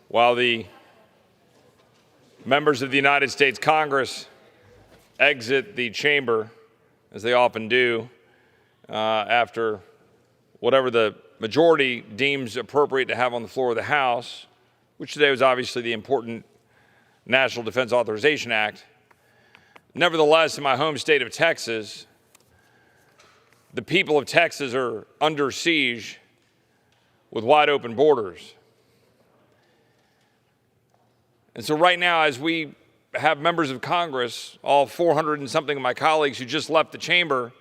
While the members of the United States Congress exit the chamber, as they often do, after whatever the majority deems appropriate to have on the floor of the House, which today was obviously the important National Defense Authorization Act. Nevertheless, in my home state of Texas, the people of Texas are under siege with wide open borders. And so right now, as we have members of Congress, all 400 and something of my colleagues who just left the chamber,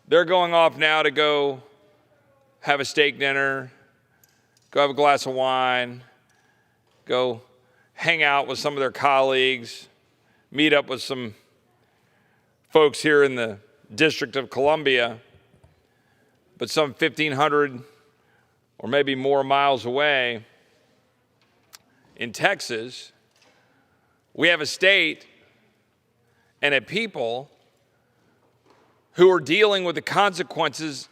they're going off now to go have a steak dinner, go have a glass of wine, go hang out with some of their colleagues, meet up with some folks here in the District of Columbia, but some 1,500 or maybe more miles away in Texas, we have a state and a people who are dealing with the consequences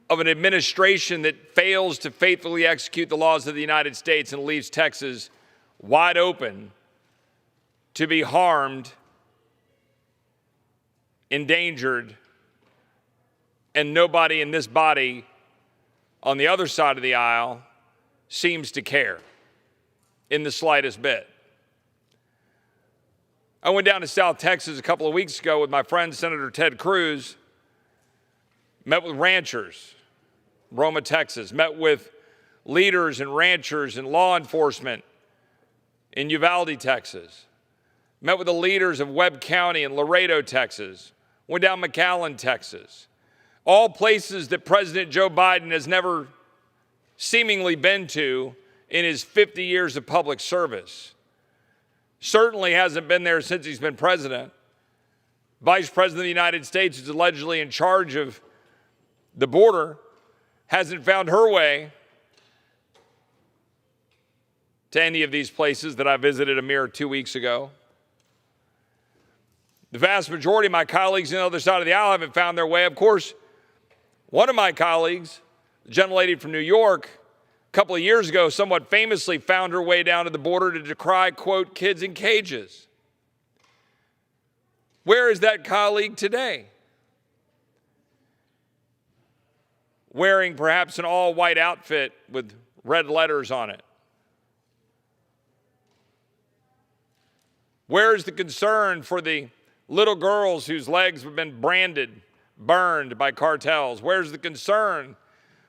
of an administration that fails to faithfully execute the laws of the United States and leaves Texas wide open to be harmed, endangered, and nobody in this body on the other side of the aisle seems to care in the slightest bit. I went down to South Texas a couple of weeks ago with my friend Senator Ted Cruz, met with ranchers, Roma, Texas, met with leaders and ranchers and law enforcement in Uvalde, Texas, met with the leaders of Webb County and Laredo, Texas, went down McAllen, Texas, all places that President Joe Biden has never seemingly been to in his 50 years of public service. Certainly hasn't been there since he's been president. Vice President of the United States, who's allegedly in charge of the border, hasn't found her way to any of these places that I visited a mere 2 weeks ago. The vast majority of my colleagues on the other side of the aisle haven't found their way. Of course, one of my colleagues, the gentlelady from New York, a couple of years ago, somewhat famously found her way down to the border to decry, quote, kids in cages. Where is that colleague today? Wearing perhaps an all-white outfit with red letters on it. Where is the concern for the little girls whose legs have been branded, burned by cartels? Where's the concern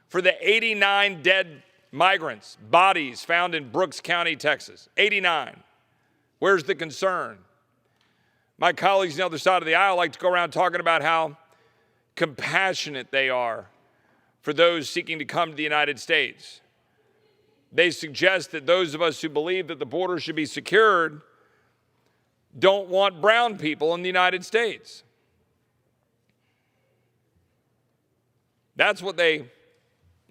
for the 89 dead migrants, bodies found in Brooks County, Texas? 89. Where's the concern? My colleagues on the other side of the aisle like to go around talking about how compassionate they are for those seeking to come to the United States. They suggest that those of us who believe that the border should be secured don't want brown people in the United States. That's what they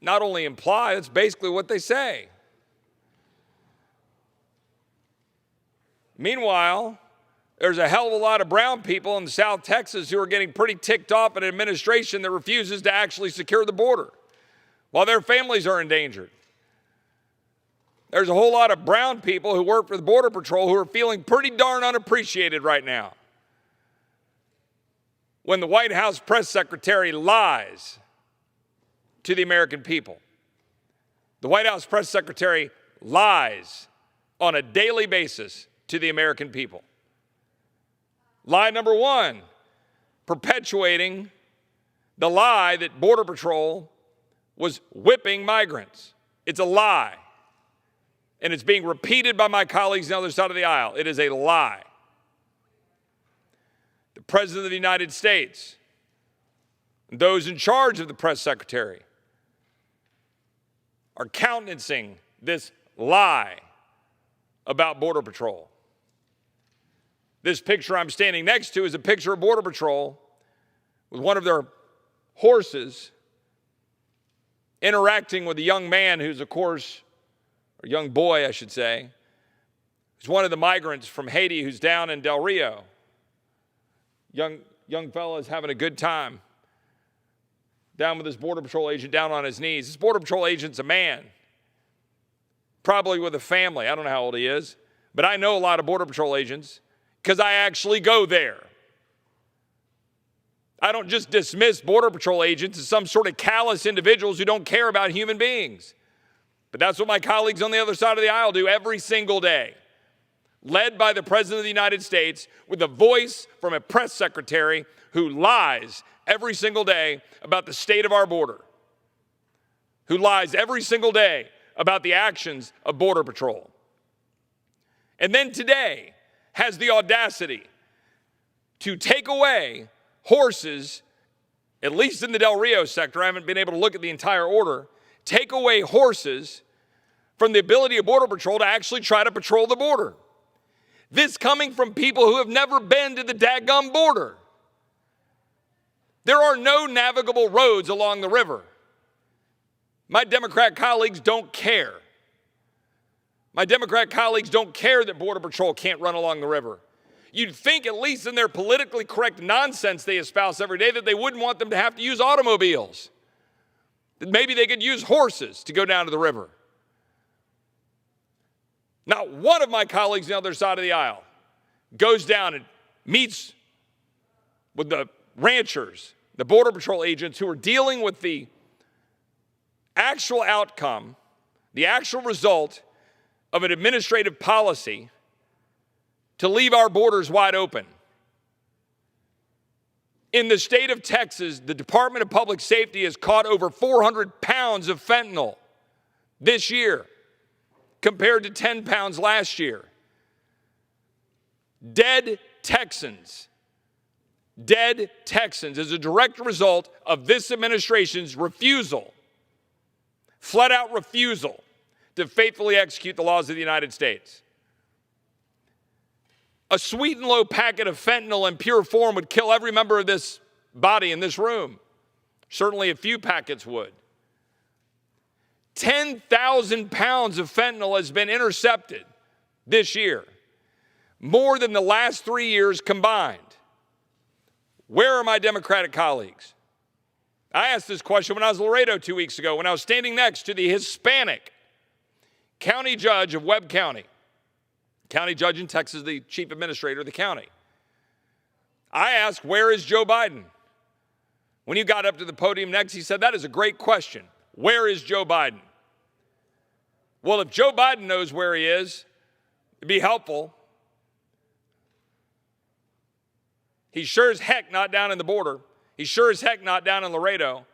not only imply, that's basically what they say. Meanwhile, there's a hell of a lot of brown people in South Texas who are getting pretty ticked off at an administration that refuses to actually secure the border while their families are endangered. There's a whole lot of brown people who work for the Border Patrol who are feeling pretty darn unappreciated right now when the White House press secretary lies to the American people. The White House press secretary lies on a daily basis to the American people. Lie number one, perpetuating the lie that Border Patrol was whipping migrants. It's a lie. And it's being repeated by my colleagues on the other side of the aisle. It is a lie. The President of the United States, and those in charge of the press secretary, are countenancing this lie about Border Patrol. This picture I'm standing next to is a picture of Border Patrol with one of their horses interacting with a young man who's, of course, or young boy, I should say, who's one of the migrants from Haiti who's down in Del Rio. Young fella is having a good time. down with this Border Patrol agent down on his knees. This Border Patrol agent's a man, probably with a family. I don't know how old he is, but I know a lot of Border Patrol agents because I actually go there. I don't just dismiss Border Patrol agents as some sort of callous individuals who don't care about human beings. But that's what my colleagues on the other side of the aisle do every single day, led by the President of the United States with a voice from a press secretary who lies every single day about the state of our border, who lies every single day about the actions of Border Patrol. And then today has the audacity to take away horses, at least in the Del Rio sector, I haven't been able to look at the entire order, take away horses from the ability of Border Patrol to actually try to patrol the border. This coming from people who have never been to the dadgum border. There are no navigable roads along the river. My Democrat colleagues don't care. My Democrat colleagues don't care that Border Patrol can't run along the river. You'd think, at least in their politically correct nonsense they espouse every day, that they wouldn't want them to have to use automobiles. That maybe they could use horses to go down to the river. Not one of my colleagues on the other side of the aisle goes down and meets with the ranchers, the Border Patrol agents who are dealing with the actual outcome, the actual result of an administrative policy to leave our borders wide open. In the state of Texas, the Department of Public Safety has caught over 400 pounds of fentanyl this year, compared to 10 pounds last year. Dead Texans as a direct result of this administration's refusal, flat out refusal, to faithfully execute the laws of the United States. A sweet and low packet of fentanyl in pure form would kill every member of this body in this room. Certainly a few packets would. 10,000 pounds of fentanyl has been intercepted this year, more than the last 3 years combined. Where are my Democratic colleagues? I asked this question when I was in Laredo 2 weeks ago, when I was standing next to the Hispanic county judge of Webb County. County judge in Texas, the chief administrator of the county. I asked, where is Joe Biden? When he got up to the podium next, he said, that is a great question. Where is Joe Biden? Well, if Joe Biden knows where he is, it'd be helpful. He's sure as heck not down in the border. He's sure as heck not down in Laredo.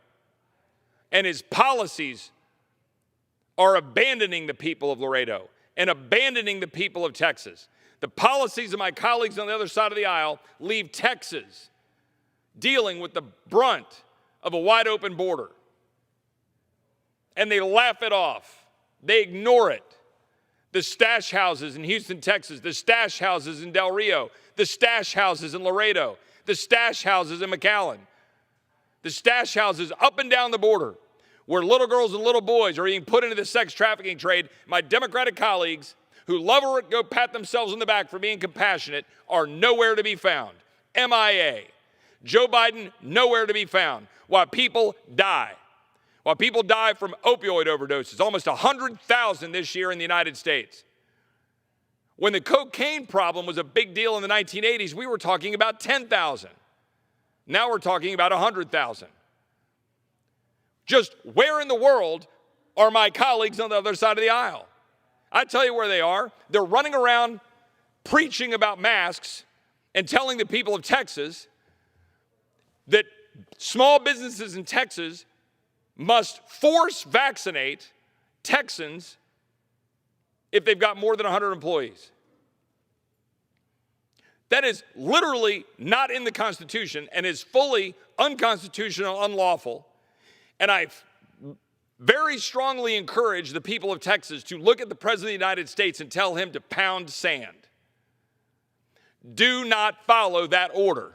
And his policies are abandoning the people of Laredo and abandoning the people of Texas. The policies of my colleagues on the other side of the aisle leave Texas dealing with the brunt of a wide open border. And they laugh it off. They ignore it. The stash houses in Houston, Texas, the stash houses in Del Rio, the stash houses in Laredo, the stash houses in McAllen, the stash houses up and down the border where little girls and little boys are being put into the sex trafficking trade. My Democratic colleagues who love or go pat themselves on the back for being compassionate are nowhere to be found. MIA. Joe Biden, nowhere to be found. While people die. While people die from opioid overdoses, almost 100,000 this year in the United States. When the cocaine problem was a big deal in the 1980s, we were talking about 10,000. Now we're talking about 100,000. Just where in the world are my colleagues on the other side of the aisle? I tell you where they are. They're running around preaching about masks and telling the people of Texas that small businesses in Texas must force vaccinate Texans if they've got more than 100 employees. That is literally not in the Constitution and is fully unconstitutional, unlawful. And I very strongly encourage the people of Texas to look at the President of the United States and tell him to pound sand. Do not follow that order.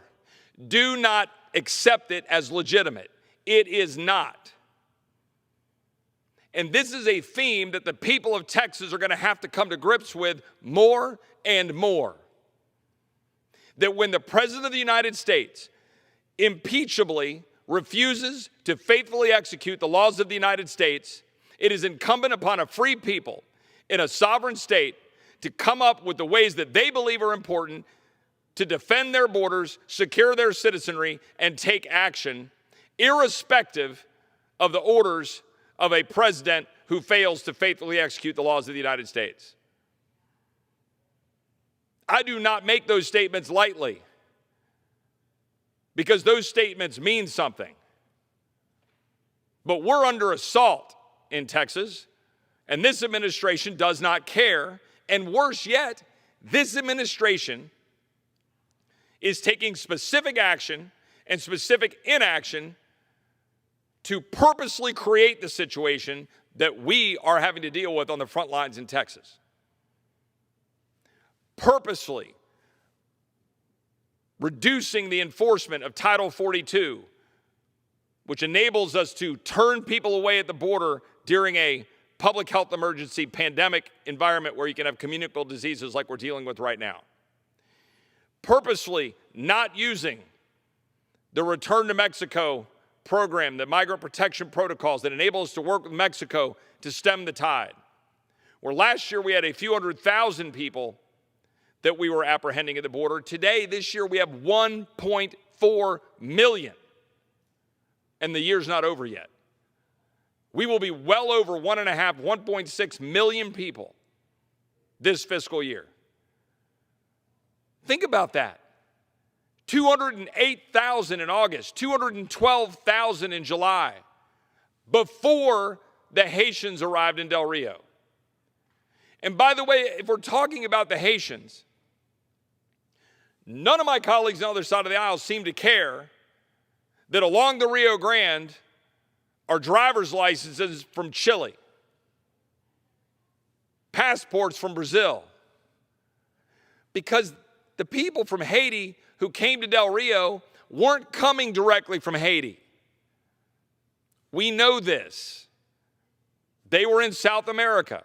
Do not accept it as legitimate. It is not. And this is a theme that the people of Texas are going to have to come to grips with more and more. That when the President of the United States impeachably refuses to faithfully execute the laws of the United States, it is incumbent upon a free people in a sovereign state to come up with the ways that they believe are important to defend their borders, secure their citizenry, and take action, irrespective of the orders of a president who fails to faithfully execute the laws of the United States. I do not make those statements lightly, because those statements mean something. But we're under assault in Texas, and this administration does not care. And worse yet, this administration is taking specific action and specific inaction to purposely create the situation that we are having to deal with on the front lines in Texas. Purposely reducing the enforcement of Title 42, which enables us to turn people away at the border during a public health emergency pandemic environment where you can have communicable diseases like we're dealing with right now. Purposely not using the Return to Mexico program, the migrant protection protocols that enable us to work with Mexico to stem the tide. Where last year we had a few 100,000 people that we were apprehending at the border. Today, this year, we have 1.4 million. And the year's not over yet. We will be well over 1.6 million people this fiscal year. Think about that. 208,000 in August, 212,000 in July, before the Haitians arrived in Del Rio. And by the way, if we're talking about the Haitians, none of my colleagues on the other side of the aisle seem to care that along the Rio Grande are driver's licenses from Chile, passports from Brazil, because the people from Haiti who came to Del Rio weren't coming directly from Haiti. We know this. They were in South America.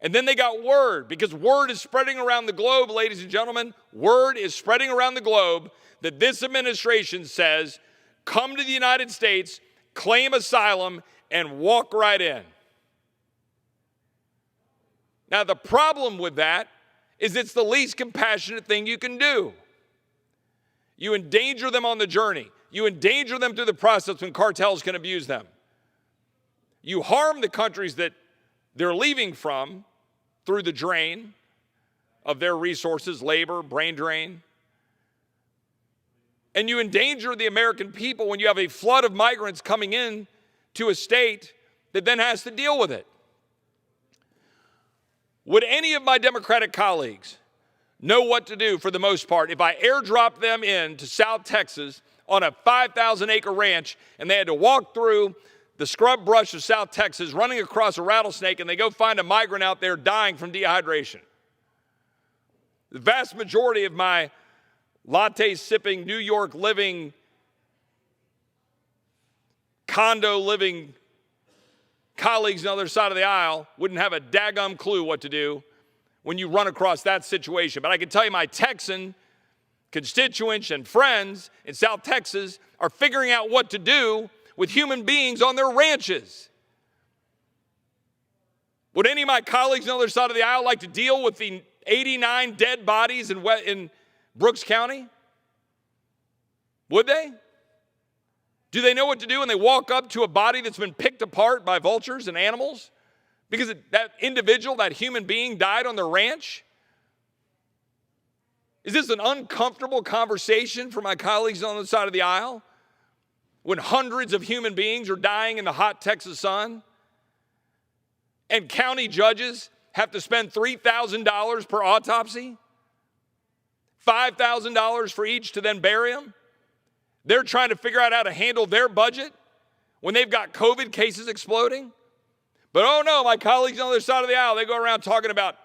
And then they got word, because word is spreading around the globe, ladies and gentlemen. Word is spreading around the globe that this administration says, come to the United States, claim asylum, and walk right in. Now, the problem with that is it's the least compassionate thing you can do. You endanger them on the journey. You endanger them through the process when cartels can abuse them. You harm the countries that they're leaving from through the drain of their resources, labor, brain drain. And you endanger the American people when you have a flood of migrants coming in to a state that then has to deal with it. Would any of my Democratic colleagues know what to do for the most part if I airdropped them into South Texas on a 5,000-acre ranch and they had to walk through the scrub brush of South Texas, running across a rattlesnake, and they go find a migrant out there dying from dehydration? The vast majority of my latte-sipping, New York-living, condo-living colleagues on the other side of the aisle wouldn't have a daggum clue what to do when you run across that situation. But I can tell you my Texan constituents and friends in South Texas are figuring out what to do with human beings on their ranches. Would any of my colleagues on the other side of the aisle like to deal with the 89 dead bodies in Brooks County? Would they? Do they know what to do when they walk up to a body that's been picked apart by vultures and animals? Because that individual, that human being, died on their ranch? Is this an uncomfortable conversation for my colleagues on the side of the aisle? When hundreds of human beings are dying in the hot Texas sun? And county judges have to spend $3,000 per autopsy? $5,000 for each to then bury them? They're trying to figure out how to handle their budget when they've got COVID cases exploding? But oh no, my colleagues on the other side of the aisle, they go around talking about,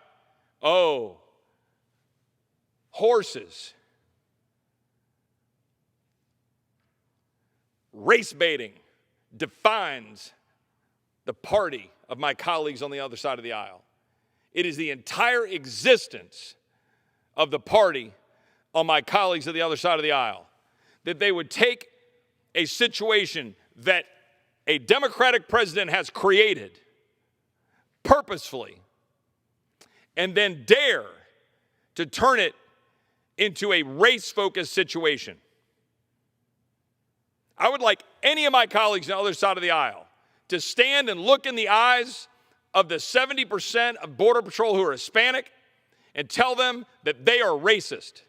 horses. Race baiting defines the party of my colleagues on the other side of the aisle. It is the entire existence of the party on my colleagues on the other side of the aisle, that they would take a situation that a Democratic president has created purposefully and then dare to turn it into a race-focused situation. I would like any of my colleagues on the other side of the aisle to stand and look in the eyes of the 70% of Border Patrol who are Hispanic and tell them that they are racist.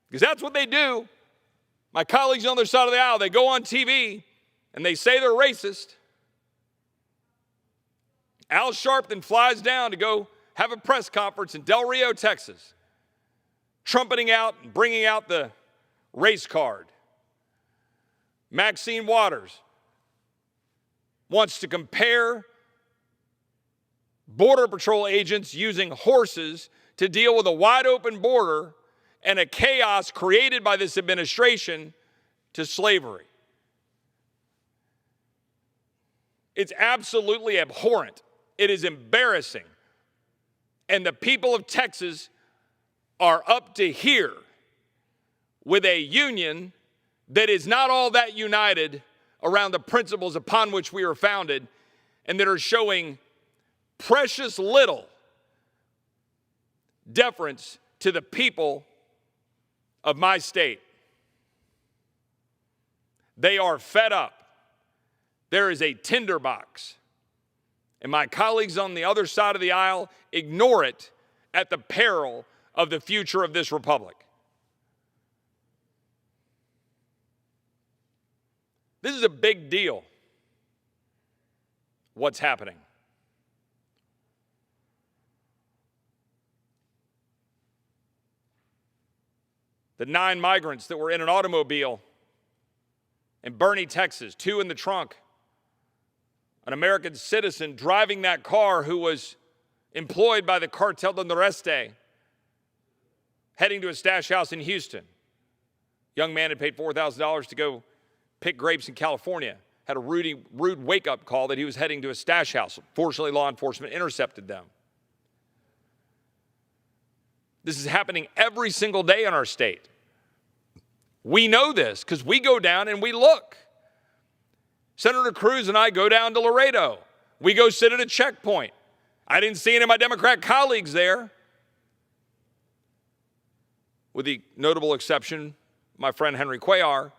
Because that's what they do. My colleagues on the other side of the aisle, they go on TV and they say they're racist. Al Sharpton flies down to go have a press conference in Del Rio, Texas, trumpeting out and bringing out the race card. Maxine Waters wants to compare Border Patrol agents using horses to deal with a wide open border and a chaos created by this administration to slavery. It's absolutely abhorrent. It is embarrassing. And the people of Texas are up to here with a union that is not all that united around the principles upon which we are founded, and that are showing precious little deference to the people of my state. They are fed up. There is a tinderbox. And my colleagues on the other side of the aisle ignore it at the peril of the future of this republic. This is a big deal, what's happening. The 9 migrants that were in an automobile in Boerne, Texas, 2 in the trunk, an American citizen driving that car who was employed by the Cartel del Noreste, heading to a stash house in Houston. Young man had paid $4,000 to go pick grapes in California, had a rude wake-up call that he was heading to a stash house. Fortunately, law enforcement intercepted them. This is happening every single day in our state. We know this because we go down and we look. Senator Cruz and I go down to Laredo. We go sit at a checkpoint. I didn't see any of my Democrat colleagues there, with the notable exception, my friend Henry Cuellar,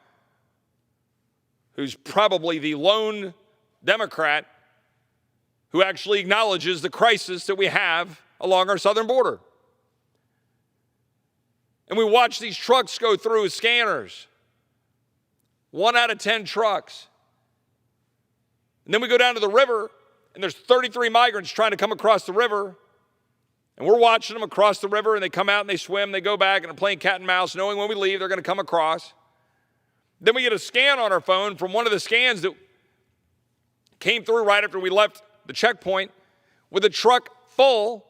who's probably the lone Democrat who actually acknowledges the crisis that we have along our southern border. And we watch these trucks go through scanners. 1 out of 10 trucks. And then we go down to the river, and there's 33 migrants trying to come across the river. And we're watching them across the river, and they come out and they swim, they go back, and they're playing cat and mouse, knowing when we leave they're going to come across. Then we get a scan on our phone from one of the scans that came through right after we left the checkpoint with a truck full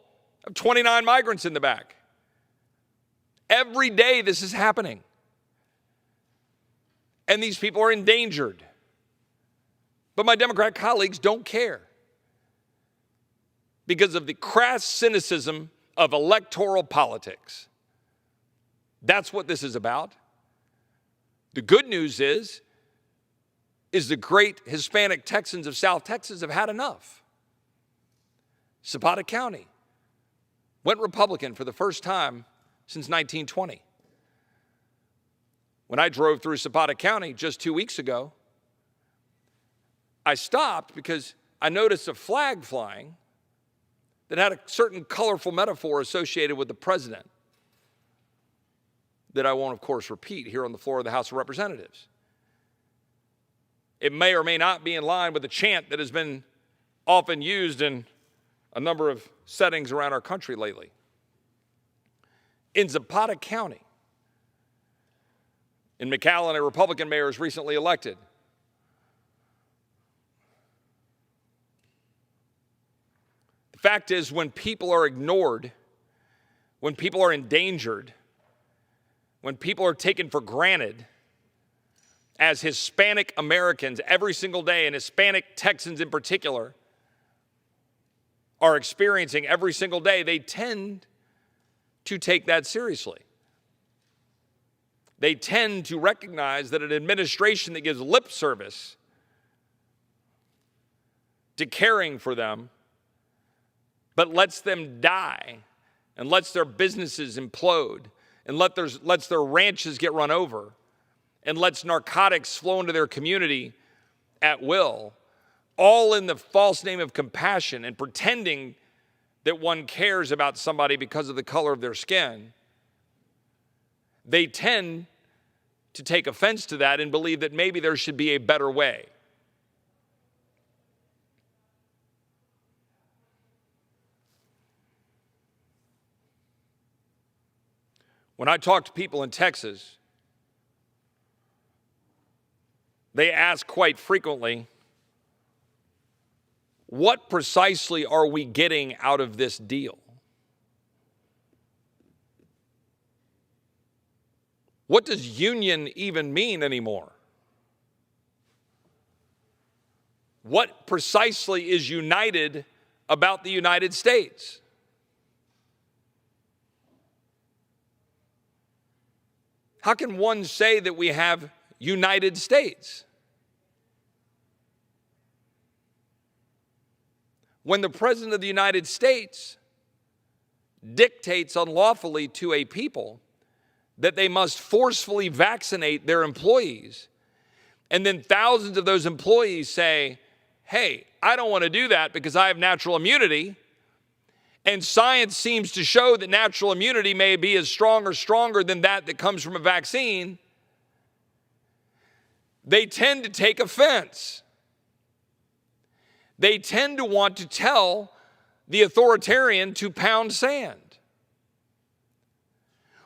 of 29 migrants in the back. Every day this is happening. And these people are endangered. But my Democrat colleagues don't care because of the crass cynicism of electoral politics. That's what this is about. The good news is the great Hispanic Texans of South Texas have had enough. Zapata County went Republican for the first time since 1920. When I drove through Zapata County just 2 weeks ago, I stopped because I noticed a flag flying that had a certain colorful metaphor associated with the president that I won't, of course, repeat here on the floor of the House of Representatives. It may or may not be in line with the chant that has been often used in a number of settings around our country lately. In Zapata County, in McAllen, a Republican mayor is recently elected. The fact is, when people are ignored, when people are endangered, when people are taken for granted, as Hispanic Americans every single day, and Hispanic Texans in particular, are experiencing every single day, they tend to take that seriously. they tend to recognize that an administration that gives lip service to caring for them, but lets them die and lets their businesses implode and lets their ranches get run over and lets narcotics flow into their community at will, all in the false name of compassion and pretending that one cares about somebody because of the color of their skin, they tend to take offense to that and believe that maybe there should be a better way. When I talk to people in Texas, they ask quite frequently, what precisely are we getting out of this deal? What does union even mean anymore? What precisely is united about the United States? How can one say that we have United States when the President of the United States dictates unlawfully to a people that they must forcefully vaccinate their employees, and then thousands of those employees say, hey, I don't want to do that because I have natural immunity, and science seems to show that natural immunity may be as strong or stronger than that comes from a vaccine, they tend to take offense. They tend to want to tell the authoritarian to pound sand.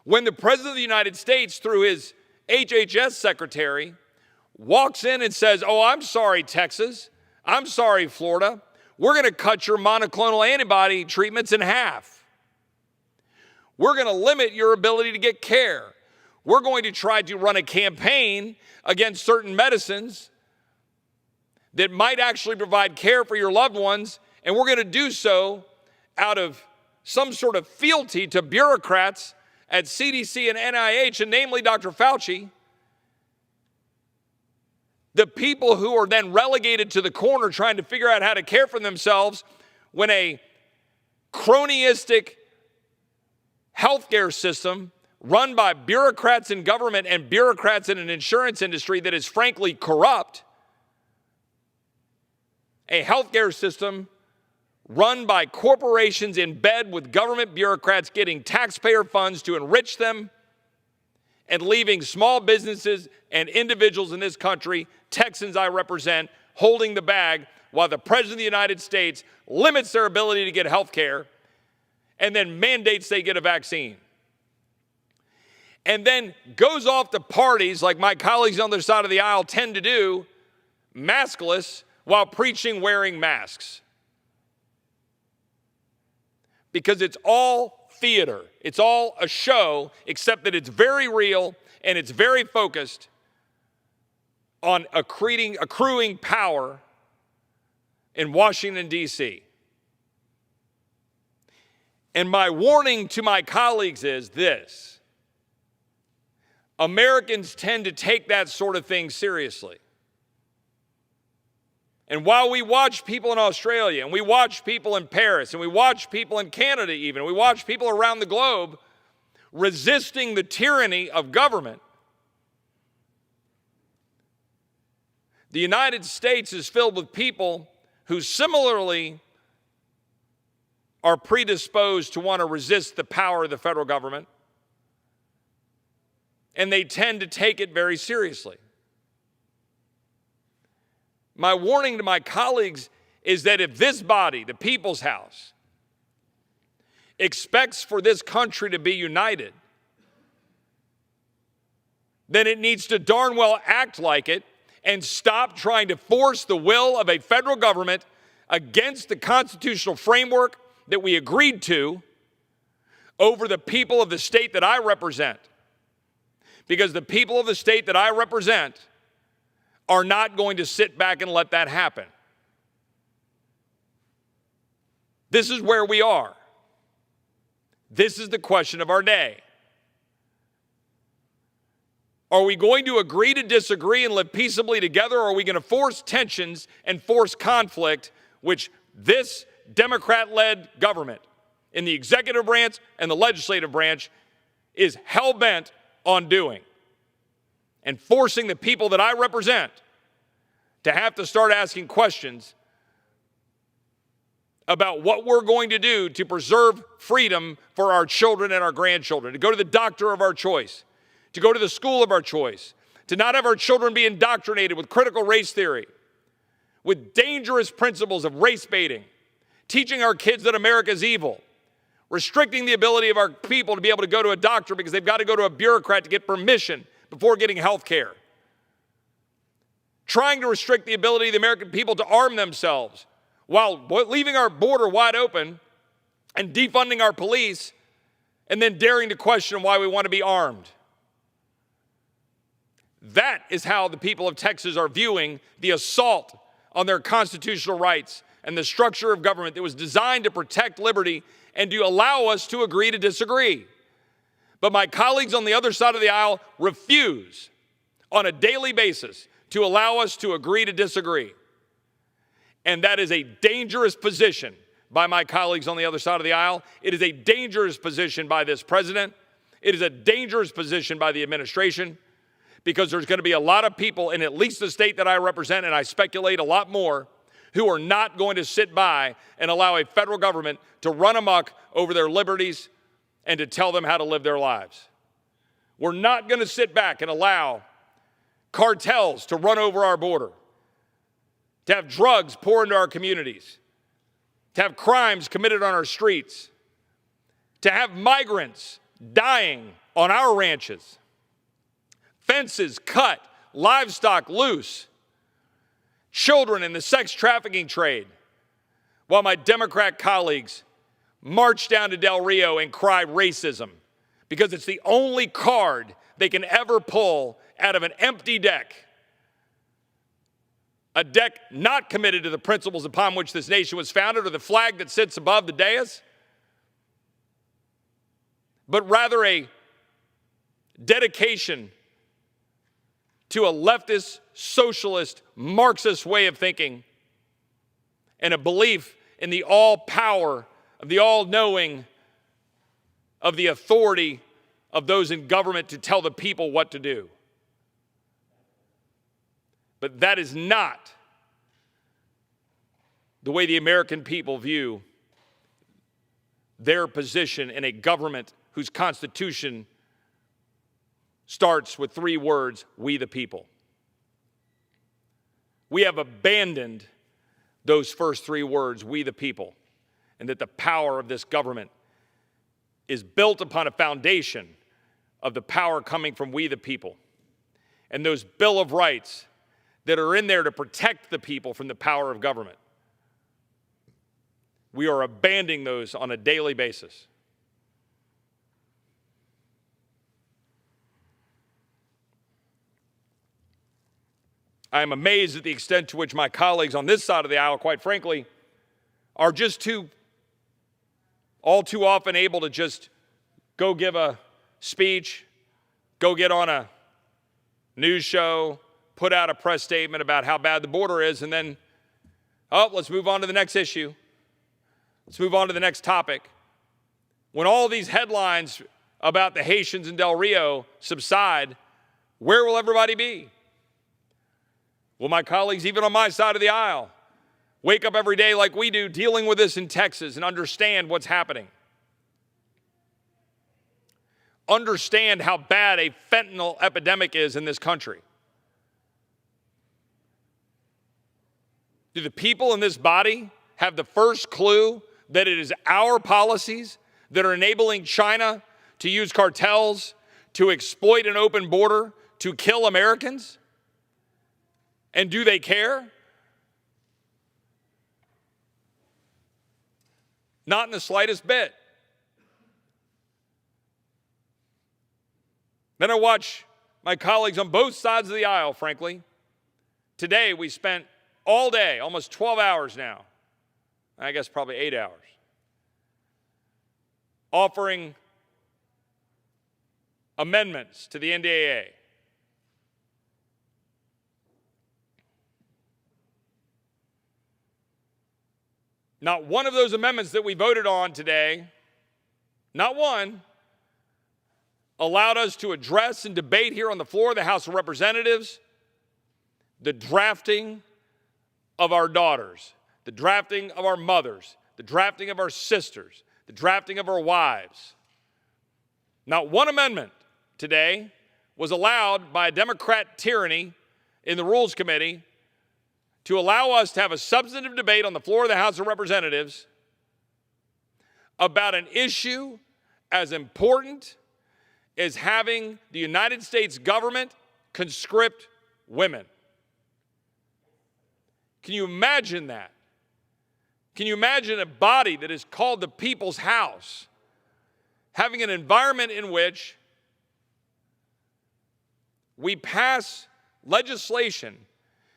When the President of the United States, through his HHS secretary, walks in and says, oh, I'm sorry, Texas. I'm sorry, Florida. We're going to cut your monoclonal antibody treatments in half. We're going to limit your ability to get care. We're going to try to run a campaign against certain medicines that might actually provide care for your loved ones, and we're going to do so out of some sort of fealty to bureaucrats at CDC and NIH, and namely Dr. Fauci, the people who are then relegated to the corner trying to figure out how to care for themselves when a cronyistic healthcare system run by bureaucrats in government and bureaucrats in an insurance industry that is frankly corrupt, a healthcare system run by corporations in bed with government bureaucrats getting taxpayer funds to enrich them and leaving small businesses and individuals in this country, Texans I represent, holding the bag while the President of the United States limits their ability to get health care and then mandates they get a vaccine. And then goes off to parties like my colleagues on the other side of the aisle tend to do, maskless, while preaching wearing masks. Because it's all theater. It's all a show, except that it's very real and it's very focused on accruing power in Washington, D.C. And my warning to my colleagues is this: Americans tend to take that sort of thing seriously. And while we watch people in Australia, and we watch people in Paris, and we watch people in Canada even, and we watch people around the globe resisting the tyranny of government, the United States is filled with people who similarly are predisposed to want to resist the power of the federal government, and they tend to take it very seriously. My warning to my colleagues is that if this body, the People's House, expects for this country to be united, then it needs to darn well act like it and stop trying to force the will of a federal government against the constitutional framework that we agreed to over the people of the state that I represent. Because the people of the state that I represent are not going to sit back and let that happen. This is where we are. This is the question of our day. Are we going to agree to disagree and live peaceably together, or are we going to force tensions and force conflict, which this Democrat-led government in the executive branch and the legislative branch is hell-bent on doing, and forcing the people that I represent to have to start asking questions about what we're going to do to preserve freedom for our children and our grandchildren, to go to the doctor of our choice, to go to the school of our choice, to not have our children be indoctrinated with critical race theory, with dangerous principles of race baiting, teaching our kids that America is evil, restricting the ability of our people to be able to go to a doctor because they've got to go to a bureaucrat to get permission before getting health care, trying to restrict the ability of the American people to arm themselves while leaving our border wide open and defunding our police, and then daring to question why we want to be armed. That is how the people of Texas are viewing the assault on their constitutional rights and the structure of government that was designed to protect liberty and to allow us to agree to disagree. But my colleagues on the other side of the aisle refuse on a daily basis to allow us to agree to disagree. And that is a dangerous position by my colleagues on the other side of the aisle. It is a dangerous position by this president. It is a dangerous position by the administration, because there's going to be a lot of people in at least the state that I represent, and I speculate a lot more, who are not going to sit by and allow a federal government to run amok over their liberties and to tell them how to live their lives. We're not going to sit back and allow cartels to run over our border, to have drugs pour into our communities, to have crimes committed on our streets, to have migrants dying on our ranches, fences cut, livestock loose, children in the sex trafficking trade, while my Democrat colleagues march down to Del Rio and cry racism, because it's the only card they can ever pull out of an empty deck. A deck not committed to the principles upon which this nation was founded, or the flag that sits above the dais, but rather a dedication to a leftist, socialist, Marxist way of thinking, and a belief in the all-power of the all-knowing of the authority of those in government to tell the people what to do. But that is not the way the American people view their position in a government whose constitution starts with 3 words: we the people. We have abandoned those first 3 words, we the people, and that the power of this government is built upon a foundation of the power coming from we the people. And those Bill of Rights that are in there to protect the people from the power of government, we are abandoning those on a daily basis. I am amazed at the extent to which my colleagues on this side of the aisle, quite frankly, are just all too often able to just go give a speech, go get on a news show, put out a press statement about how bad the border is, and then, let's move on to the next issue. Let's move on to the next topic. When all these headlines about the Haitians in Del Rio subside, where will everybody be? Will my colleagues, even on my side of the aisle, wake up every day like we do, dealing with this in Texas, and understand what's happening? Understand how bad a fentanyl epidemic is in this country? Do the people in this body have the first clue that it is our policies that are enabling China to use cartels to exploit an open border to kill Americans? And do they care? Not in the slightest bit. Then I watch my colleagues on both sides of the aisle, frankly. Today we spent all day, almost 12 hours now, I guess probably 8 hours, offering amendments to the NDAA Not one of those amendments that we voted on today, not one, allowed us to address and debate here on the floor of the House of Representatives the drafting of our daughters, the drafting of our mothers, the drafting of our sisters, the drafting of our wives. Not one amendment today was allowed by a Democrat tyranny in the Rules Committee to allow us to have a substantive debate on the floor of the House of Representatives about an issue as important as having the United States government conscript women. Can you imagine that? Can you imagine a body that is called the People's House having an environment in which we pass legislation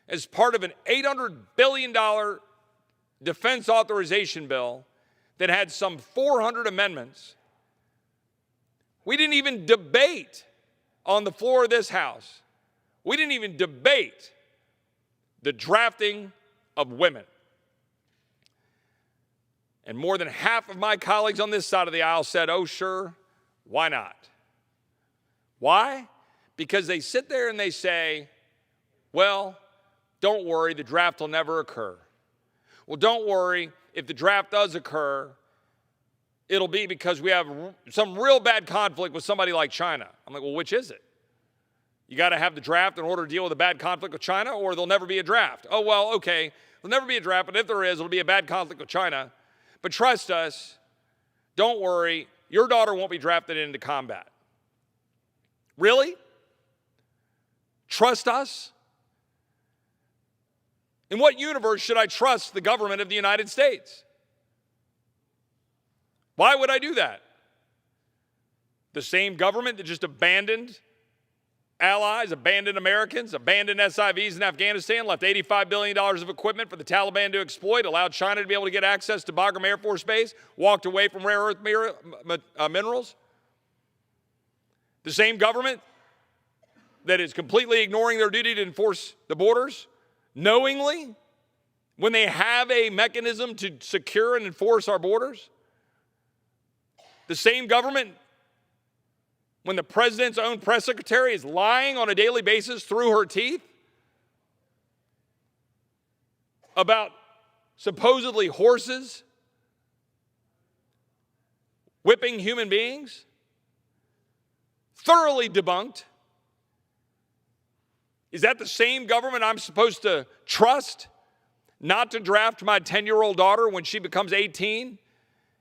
as part of an $800 billion defense authorization bill that had some 400 amendments? We didn't even debate on the floor of this House. We didn't even debate the drafting of women. And more than half of my colleagues on this side of the aisle said, oh, sure, why not? Why? Because they sit there and they say, well, don't worry, the draft will never occur. Well, don't worry, if the draft does occur, it'll be because we have some real bad conflict with somebody like China. I'm like, well, which is it? You got to have the draft in order to deal with a bad conflict with China, or there'll never be a draft. Oh, well, okay, there'll never be a draft, but if there is, it'll be a bad conflict with China. But trust us, don't worry, your daughter won't be drafted into combat. Really? Trust us? In what universe should I trust the government of the United States? Why would I do that? The same government that just abandoned allies, abandoned Americans, abandoned SIVs in Afghanistan, left $85 billion of equipment for the Taliban to exploit, allowed China to be able to get access to Bagram Air Force Base, walked away from rare earth minerals. The same government that is completely ignoring their duty to enforce the borders, knowingly, when they have a mechanism to secure and enforce our borders. The same government, when the president's own press secretary is lying on a daily basis through her teeth about supposedly horses whipping human beings, thoroughly debunked. Is that the same government I'm supposed to trust not to draft my 10-year-old daughter when she becomes 18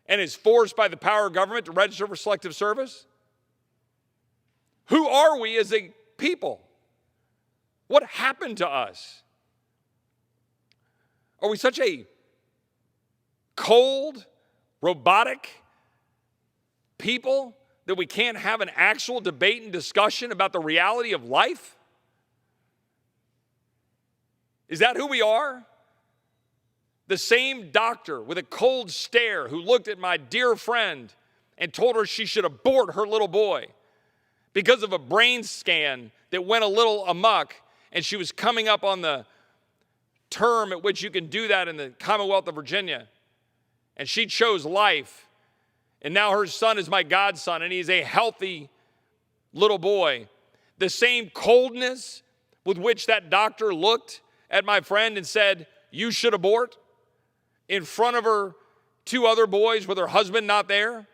and is forced by the power of government to register for selective service? Who are we as a people? What happened to us? Are we such a cold, robotic people that we can't have an actual debate and discussion about the reality of life? Is that who we are? The same doctor with a cold stare who looked at my dear friend and told her she should abort her little boy because of a brain scan that went a little amok, and she was coming up on the term at which you can do that in the Commonwealth of Virginia. And she chose life. And now her son is my godson, and he's a healthy little boy. The same coldness with which that doctor looked at my friend and said, you should abort, in front of her two other boys with her husband not there.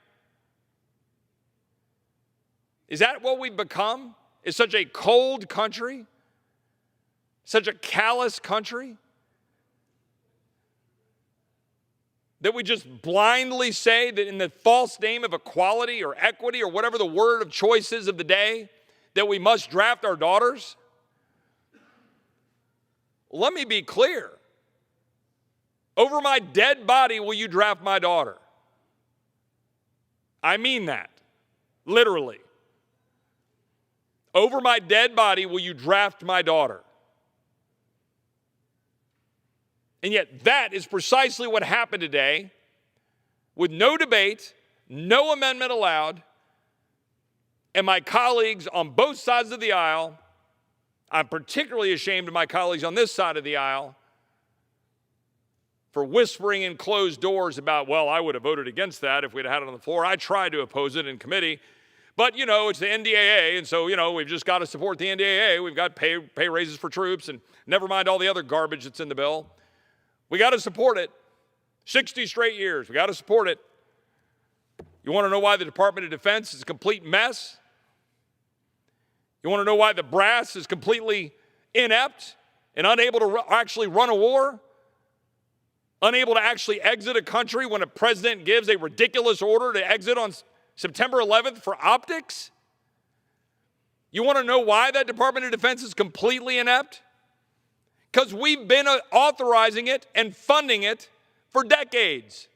Is that what we've become? Is such a cold country? Such a callous country? That we just blindly say that in the false name of equality or equity or whatever the word of choice is of the day, that we must draft our daughters? Let me be clear. Over my dead body will you draft my daughter. I mean that, literally. Over my dead body will you draft my daughter. And yet that is precisely what happened today, with no debate, no amendment allowed, and my colleagues on both sides of the aisle, I'm particularly ashamed of my colleagues on this side of the aisle, for whispering in closed doors about, well, I would have voted against that if we'd had it on the floor. I tried to oppose it in committee. But, it's the NDAA, and so, we've just got to support the NDAA. We've got pay raises for troops, and never mind all the other garbage that's in the bill. We got to support it. 60 straight years, we got to support it. You want to know why the Department of Defense is a complete mess? You want to know why the brass is completely inept and unable to actually run a war? Unable to actually exit a country when a president gives a ridiculous order to exit on September 11th for optics? You want to know why that Department of Defense is completely inept? Because we've been authorizing it and funding it for decades.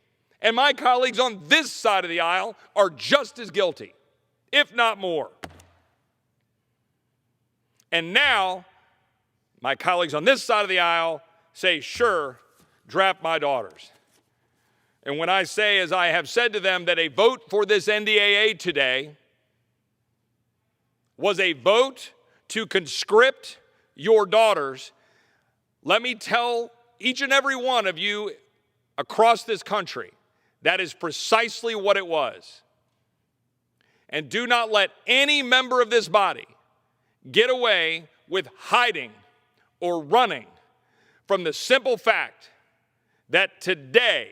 And my colleagues on this side of the aisle are just as guilty, if not more. And now, my colleagues on this side of the aisle say, sure, draft my daughters. And when I say, as I have said to them, that a vote for this NDAA today was a vote to conscript your daughters, let me tell each and every one of you across this country, that is precisely what it was. And do not let any member of this body get away with hiding or running from the simple fact that today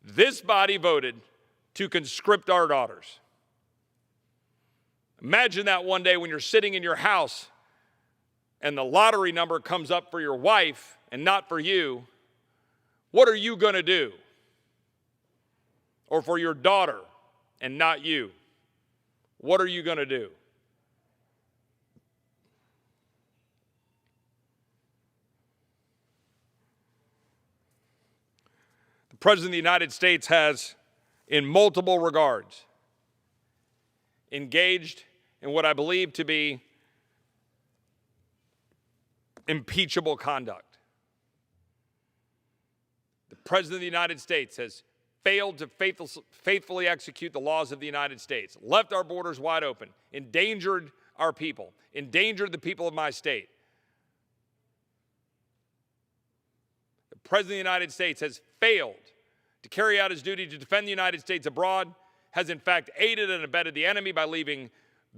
this body voted to conscript our daughters. Imagine that one day when you're sitting in your house and the lottery number comes up for your wife and not for you. What are you going to do? Or for your daughter and not you? What are you going to do? The President of the United States has, in multiple regards, engaged in what I believe to be impeachable conduct. The President of the United States has failed to faithfully execute the laws of the United States, left our borders wide open, endangered our people, endangered the people of my state. The President of the United States has failed to carry out his duty to defend the United States abroad, has in fact aided and abetted the enemy by leaving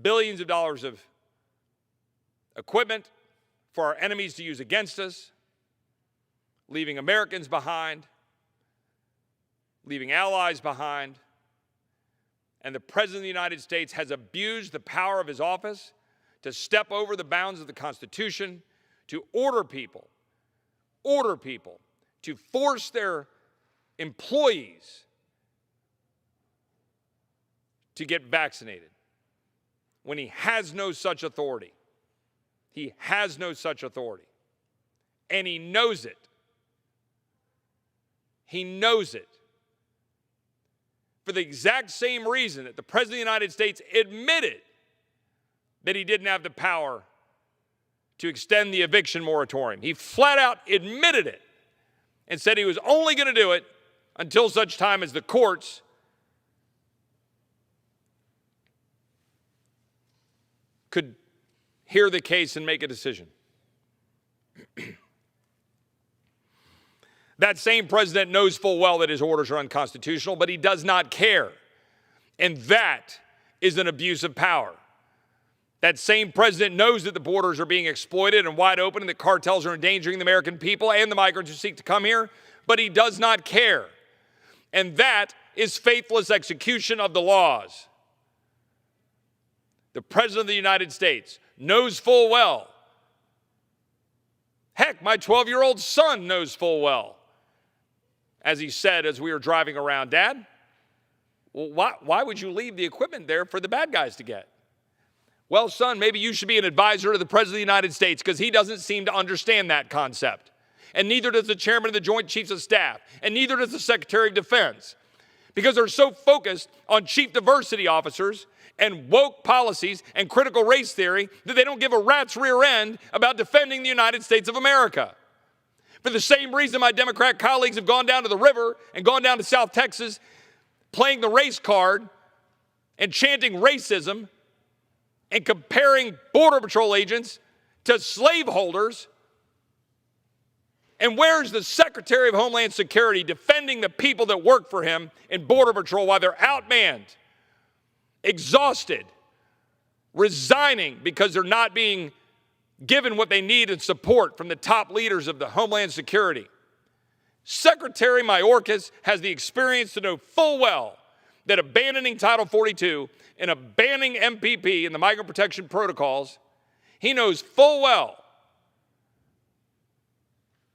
billions of dollars of equipment for our enemies to use against us, leaving Americans behind, leaving allies behind. And the President of the United States has abused the power of his office to step over the bounds of the Constitution, to order people to force their employees to get vaccinated when he has no such authority. He has no such authority. And he knows it. He knows it. For the exact same reason that the President of the United States admitted that he didn't have the power to extend the eviction moratorium. He flat out admitted it and said he was only going to do it until such time as the courts could hear the case and make a decision. That same president knows full well that his orders are unconstitutional, but he does not care. And that is an abuse of power. That same president knows that the borders are being exploited and wide open and that cartels are endangering the American people and the migrants who seek to come here, but he does not care. And that is faithless execution of the laws. The President of the United States knows full well. Heck, my 12-year-old son knows full well. As he said as we were driving around, Dad, well, why would you leave the equipment there for the bad guys to get? Well, son, maybe you should be an advisor to the President of the United States because he doesn't seem to understand that concept. And neither does the chairman of the Joint Chiefs of Staff, and neither does the Secretary of Defense, because they're so focused on chief diversity officers and woke policies and critical race theory that they don't give a rat's rear end about defending the United States of America. For the same reason my Democrat colleagues have gone down to the river and gone down to South Texas playing the race card and chanting racism and comparing Border Patrol agents to slaveholders And where's the Secretary of Homeland Security defending the people that work for him in Border Patrol while they're outmanned, exhausted, resigning because they're not being given what they need and support from the top leaders of the Homeland Security? Secretary Mayorkas has the experience to know full well that abandoning Title 42 and abandoning MPP and the Migrant Protection Protocols, he knows full well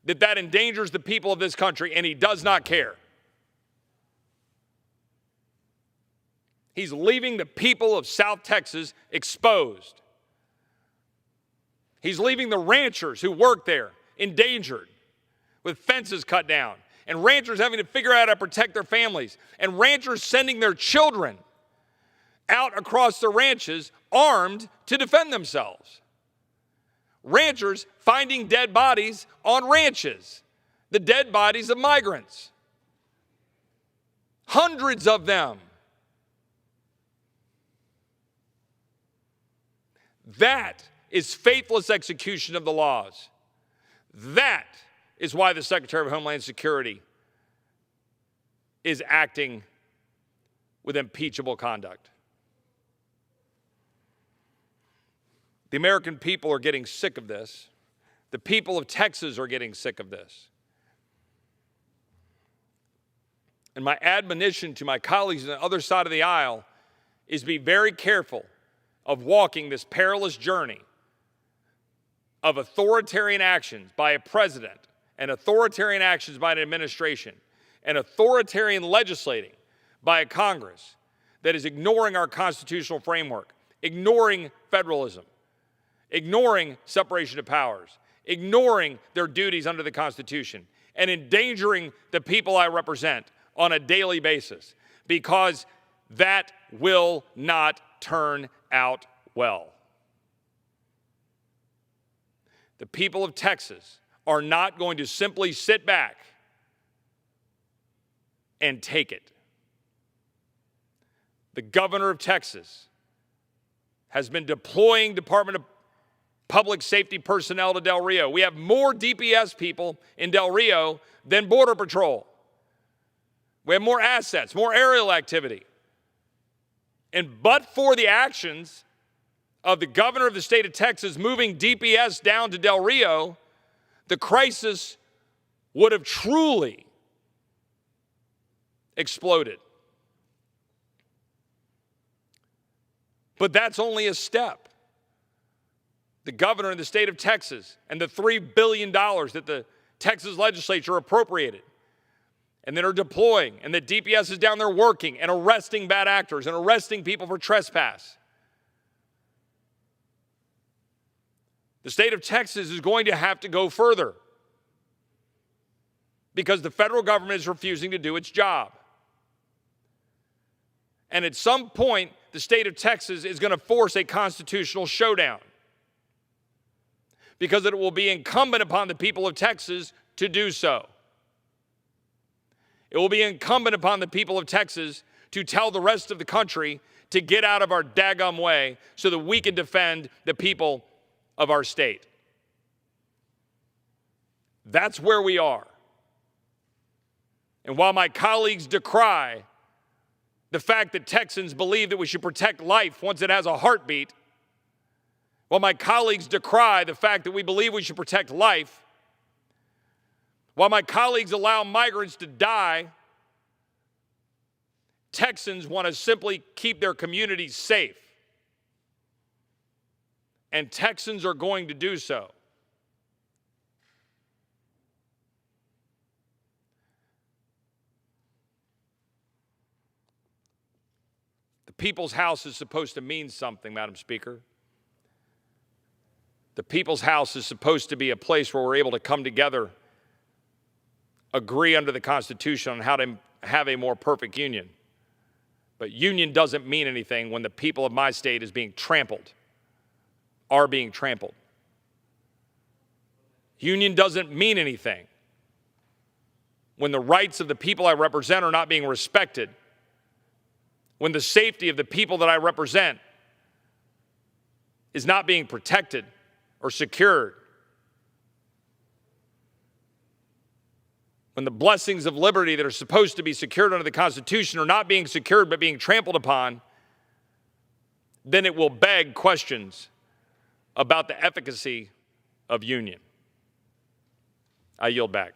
that that endangers the people of this country, and he does not care. He's leaving the people of South Texas exposed. He's leaving the ranchers who work there endangered, with fences cut down, and ranchers having to figure out how to protect their families, and ranchers sending their children out across the ranches armed to defend themselves. Ranchers finding dead bodies on ranches, the dead bodies of migrants. Hundreds of them. That is faithless execution of the laws. That is why the Secretary of Homeland Security is acting with impeachable conduct. The American people are getting sick of this. The people of Texas are getting sick of this. And my admonition to my colleagues on the other side of the aisle is be very careful of walking this perilous journey of authoritarian actions by a president and authoritarian actions by an administration and authoritarian legislating by a Congress that is ignoring our constitutional framework, ignoring federalism, ignoring separation of powers, ignoring their duties under the Constitution, and endangering the people I represent on a daily basis, because that will not turn out well. The people of Texas are not going to simply sit back and take it. The governor of Texas has been deploying Department of Public Safety personnel to Del Rio. We have more DPS people in Del Rio than Border Patrol. We have more assets, more aerial activity. And but for the actions of the governor of the state of Texas moving DPS down to Del Rio, the crisis would have truly exploded. But that's only a step. The governor of the state of Texas and the $3 billion that the Texas legislature appropriated and that are deploying, and the DPS is down there working and arresting bad actors and arresting people for trespass. The state of Texas is going to have to go further because the federal government is refusing to do its job. And at some point, the state of Texas is going to force a constitutional showdown because it will be incumbent upon the people of Texas to do so. It will be incumbent upon the people of Texas to tell the rest of the country to get out of our daggum way so that we can defend the people of our state. That's where we are. And while my colleagues decry the fact that Texans believe that we should protect life once it has a heartbeat, while my colleagues decry the fact that we believe we should protect life, while my colleagues allow migrants to die, Texans want to simply keep their communities safe. And Texans are going to do so. The People's House is supposed to mean something, Madam Speaker. The People's House is supposed to be a place where we're able to come together, agree under the Constitution on how to have a more perfect union. But union doesn't mean anything when the people of my state is being trampled, are being trampled. Union doesn't mean anything when the rights of the people I represent are not being respected, when the safety of the people that I represent is not being protected or secured. when the blessings of liberty that are supposed to be secured under the Constitution are not being secured but being trampled upon, then it will beg questions about the efficacy of union. I yield back.